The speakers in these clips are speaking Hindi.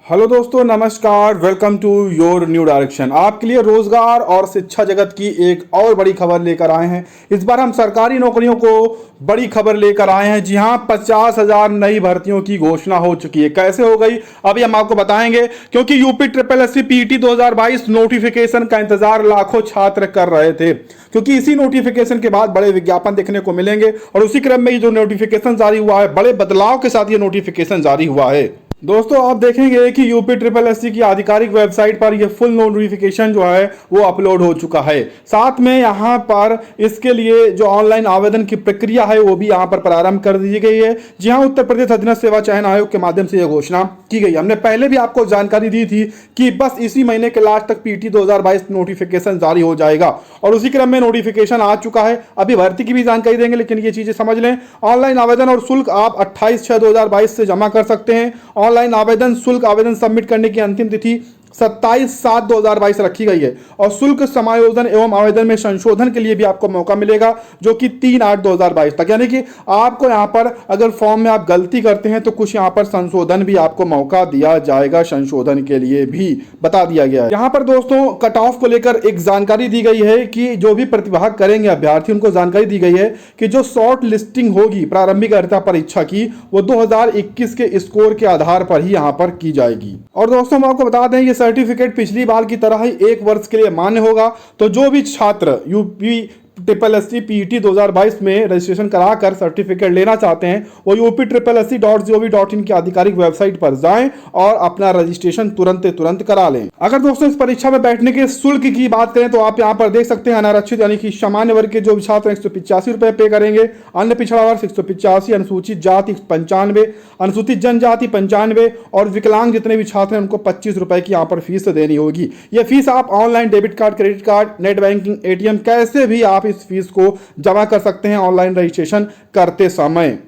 हेलो दोस्तों, नमस्कार। Welcome to your new direction. आपके लिए रोजगार और शिक्षा जगत की एक और बड़ी खबर लेकर आए हैं। इस बार हम सरकारी नौकरियों को बड़ी खबर लेकर आए हैं। जी हां, 50,000 नई भर्तियों की घोषणा हो चुकी है। कैसे हो गई अभी हम आपको बताएंगे, क्योंकि UP triple SC PT 2022 notification का इंतजार लाखों छात्र कर रहे थे, क्योंकि इसी नोटिफिकेशन के बाद बड़े विज्ञापन देखने को मिलेंगे और उसी क्रम में ये जो नोटिफिकेशन जारी हुआ है, बड़े बदलाव के साथ ये नोटिफिकेशन जारी हुआ है। दोस्तों, आप देखेंगे कि यूपी ट्रिपल एससी की आधिकारिक वेबसाइट पर यह फुल नोटिफिकेशन जो है वो अपलोड हो चुका है। साथ में यहाँ पर इसके लिए जो ऑनलाइन आवेदन की प्रक्रिया है वो भी यहाँ पर प्रारंभ कर दी गई है। जी हाँ, उत्तर प्रदेश अधीनस्थ सेवा चयन आयोग के माध्यम से यह घोषणा की गई। हमने पहले भी आपको जानकारी दी थी कि बस इसी महीने के लास्ट तक पीटी 2022 नोटिफिकेशन जारी हो जाएगा और उसी क्रम में नोटिफिकेशन आ चुका है। अभी भर्ती की भी जानकारी देंगे, लेकिन ये चीजें समझ लें। ऑनलाइन आवेदन और शुल्क आप 28/6/2022 से जमा कर सकते हैं। ऑनलाइन आवेदन शुल्क आवेदन सबमिट करने की अंतिम तिथि 27/7/2022 रखी गई है और शुल्क समायोजन एवं आवेदन में संशोधन के लिए भी आपको मौका मिलेगा, जो कि 3/8/2022 तक। यानी कि आपको यहां पर अगर फॉर्म में आप गलती करते हैं तो कुछ यहां पर संशोधन भी आपको मौका दिया जाएगा, संशोधन के लिए भी बता दिया गया है। यहां पर दोस्तों कट ऑफ को लेकर एक जानकारी दी गई है कि जो भी प्रतिभाग करेंगे अभ्यर्थी, उनको जानकारी दी गई है कि जो शॉर्ट लिस्टिंग होगी प्रारंभिक अर्हता परीक्षा की, वो 2021 के स्कोर के आधार पर ही यहां पर की जाएगी। और दोस्तों, हम आपको बता दें ये सर्टिफिकेट पिछली बार की तरह ही 1 वर्ष के लिए मान्य होगा। तो जो भी छात्र यूपी ट्रिपल एससी पीटी 2022 में रजिस्ट्रेशन कराकर सर्टिफिकेट लेना चाहते हैं, वो UP-SSC.gov.in की आधिकारिक वेबसाइट पर जाएं और अपना रजिस्ट्रेशन तुरंत करा लें। अगर दोस्तों इस परीक्षा में बैठने के शुल्क की बात करें तो आप यहां पर देख सकते हैं, अनारक्षित यानी कि सामान्य वर्ग के जो छात्र 185 रुपए पे करेंगे, अन्य पिछड़ा वर्ग 185, अनुसूचित जाति 95, अनुसूचित जनजाति 95 और विकलांग जितने भी छात्र हैं उनको 25 रुपए की यहाँ पर फीस देनी होगी। यह फीस आप online debit card, credit card, net banking, ATM कैसे भी आप इस फीस को जमा कर सकते हैं ऑनलाइन रजिस्ट्रेशन करते समय।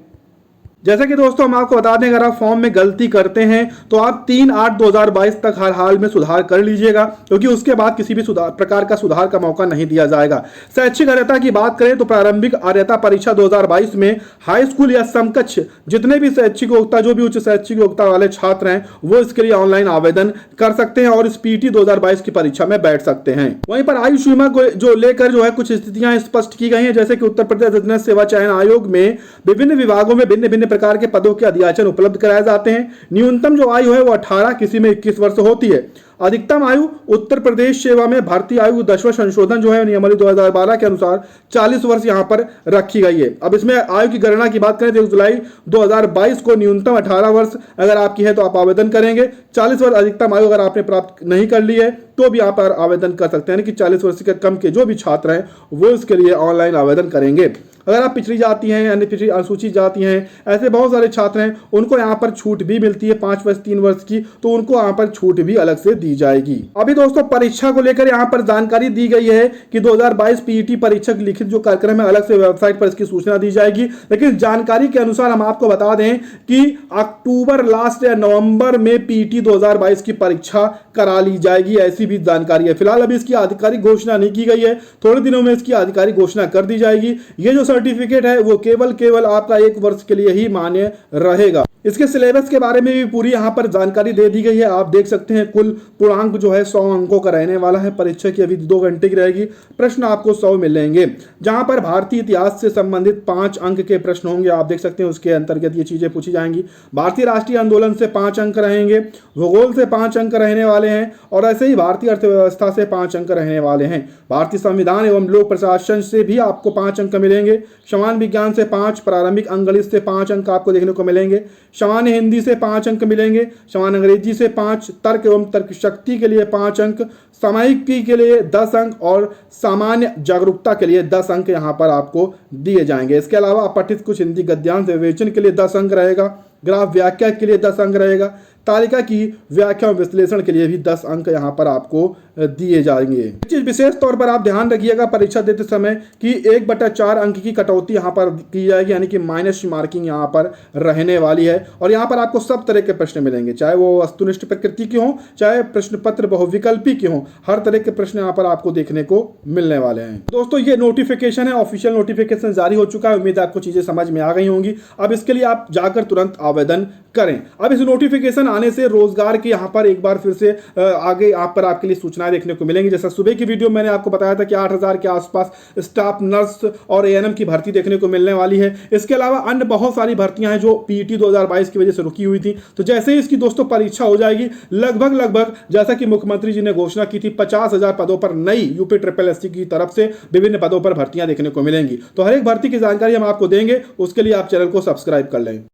जैसे कि दोस्तों हम आपको बता दें, अगर आप फॉर्म में गलती करते हैं तो आप 3/8/2022 तक हर हाल में सुधार कर लीजिएगा, क्योंकि उसके बाद किसी भी प्रकार का सुधार का मौका नहीं दिया जाएगा। शैक्षिक अर्हता की बात करें तो प्रारंभिक अर्हता परीक्षा 2022 में हाई स्कूल या समकक्ष जितने भी शैक्षिक योग्यता, जो भी उच्च शैक्षिक योग्यता वाले छात्र हैं, वो इसके लिए ऑनलाइन आवेदन कर सकते हैं और इस पीटी 2022 की परीक्षा में बैठ सकते हैं। वहीं पर आयु सीमा को जो लेकर जो है कुछ स्थितियां स्पष्ट की गई हैं, जैसे कि उत्तर प्रदेश अधीनस्थ सेवा चयन आयोग में विभिन्न विभागों में भिन्न प्रकार के पदों के अध्याचन उपलब्ध कराए जाते हैं। न्यूनतम जो आयु है वो 18, किसी में 21 वर्ष होती है। अधिकतम आयु उत्तर प्रदेश सेवा में भारतीय आयु 10वां संशोधन जो है नियमावली 2012 के अनुसार 40 वर्ष यहां पर रखी गई है। अब इसमें आयु की गणना की बात करें तो 1 जुलाई 2022 को न्यूनतम 18 वर्ष अगर आपकी है तो आप आवेदन करेंगे। 40 वर्ष अधिकतम आयु अगर आपने प्राप्त नहीं कर ली है तो भी आप पर आवेदन कर सकते हैं, यानी कि 40 वर्ष के कम के जो भी छात्र हैं वो इसके लिए ऑनलाइन आवेदन करेंगे। अगर आप पिछड़ी जाति हैं, अन्य पिछड़ी अनुसूचित जाति हैं, ऐसे बहुत सारे छात्र हैं, उनको यहाँ पर छूट भी मिलती है 5 वर्ष 3 वर्ष की, तो उनको यहाँ पर छूट भी अलग से दी जाएगी। अभी दोस्तों परीक्षा को लेकर यहाँ पर जानकारी दी गई है कि 2022 पीईटी परीक्षा की लिखित जो कार्यक्रम है अलग से वेबसाइट पर इसकी सूचना दी जाएगी। लेकिन जानकारी के अनुसार हम आपको बता दें कि अक्टूबर लास्ट या नवंबर में पीईटी 2022 की परीक्षा करा ली जाएगी, ऐसी भी जानकारी है। फिलहाल अभी इसकी आधिकारिक घोषणा नहीं की गई है, थोड़े दिनों में इसकी आधिकारिक घोषणा कर दी जाएगी। ये जो सर्टिफिकेट है वो केवल आपका 1 वर्ष के लिए ही मान्य रहेगा। इसके सिलेबस के बारे में भी पूरी यहाँ पर जानकारी दे दी गई है। आप देख सकते हैं कुल पूर्णांक जो है 100 अंकों का रहने वाला है। परीक्षा की अभी 2 घंटे की रहेगी। प्रश्न आपको 100 मिलेंगे, जहां पर भारतीय इतिहास से संबंधित 5 अंक के प्रश्न होंगे। आप देख सकते हैं उसके अंतर्गत ये चीजें पूछी जाएंगी। भारतीय राष्ट्रीय आंदोलन से 5 अंक रहेंगे, भूगोल से 5 अंक रहने वाले हैं और ऐसे ही भारतीय अर्थव्यवस्था से 5 अंक रहने वाले हैं। भारतीय संविधान एवं लोक प्रशासन से भी आपको 5 अंक मिलेंगे। समान विज्ञान से 5, प्रारंभिक अंग्रेजी से 5 अंक आपको देखने को मिलेंगे। सामान्य हिंदी से 5 अंक मिलेंगे, सामान्य अंग्रेजी से 5, तर्क एवं तर्क शक्ति के लिए 5 अंक, सामयिकी के लिए 10 अंक और सामान्य जागरूकता के लिए 10 अंक यहाँ पर आपको दिए जाएंगे। इसके अलावा अपठित कुछ हिंदी गद्यांश विवेचन के लिए 10 अंक रहेगा, ग्राफ व्याख्या के लिए 10 अंक रहेगा, तालिका की व्याख्या विश्लेषण के लिए भी 10 अंक यहाँ पर आपको दिए जाएंगे। चीज विशेष तौर पर आप ध्यान रखिएगा परीक्षा देते समय कि 1/4 अंक की कटौती यहाँ पर की जाएगी, यानी कि माइनस मार्किंग यहाँ पर रहने वाली है। और यहाँ पर आपको सब तरह के प्रश्न मिलेंगे, चाहे वो वस्तुनिष्ठ प्रकृति के हों, चाहे प्रश्न पत्र बहुविकल्पी के हों, हर तरह के प्रश्न यहाँ पर आपको देखने को मिलने वाले हैं। दोस्तों ये नोटिफिकेशन है, ऑफिशियल नोटिफिकेशन जारी हो चुका है। उम्मीद है आपको चीजें समझ में आ गई होंगी। अब इसके लिए आप जाकर तुरंत आवेदन करें। अब इस नोटिफिकेशन आने से रोजगार के यहाँ पर एक बार फिर से आगे आप पर आपके लिए सूचनाएं देखने को मिलेंगी। जैसा सुबह की वीडियो मैंने आपको बताया था कि 8,000 के आसपास स्टाफ नर्स और एएनएम की भर्ती देखने को मिलने वाली है। इसके अलावा अन्य बहुत सारी भर्तियां हैं जो पीईटी 2022 की वजह से रुकी हुई थी। तो जैसे ही इसकी दोस्तों परीक्षा हो जाएगी, लगभग जैसा कि मुख्यमंत्री जी ने घोषणा की थी 50,000 पदों पर नई यूपी SSS की तरफ से विभिन्न पदों पर भर्तियां देखने को मिलेंगी। तो हर एक भर्ती की जानकारी हम आपको देंगे, उसके लिए आप चैनल को सब्सक्राइब कर लें।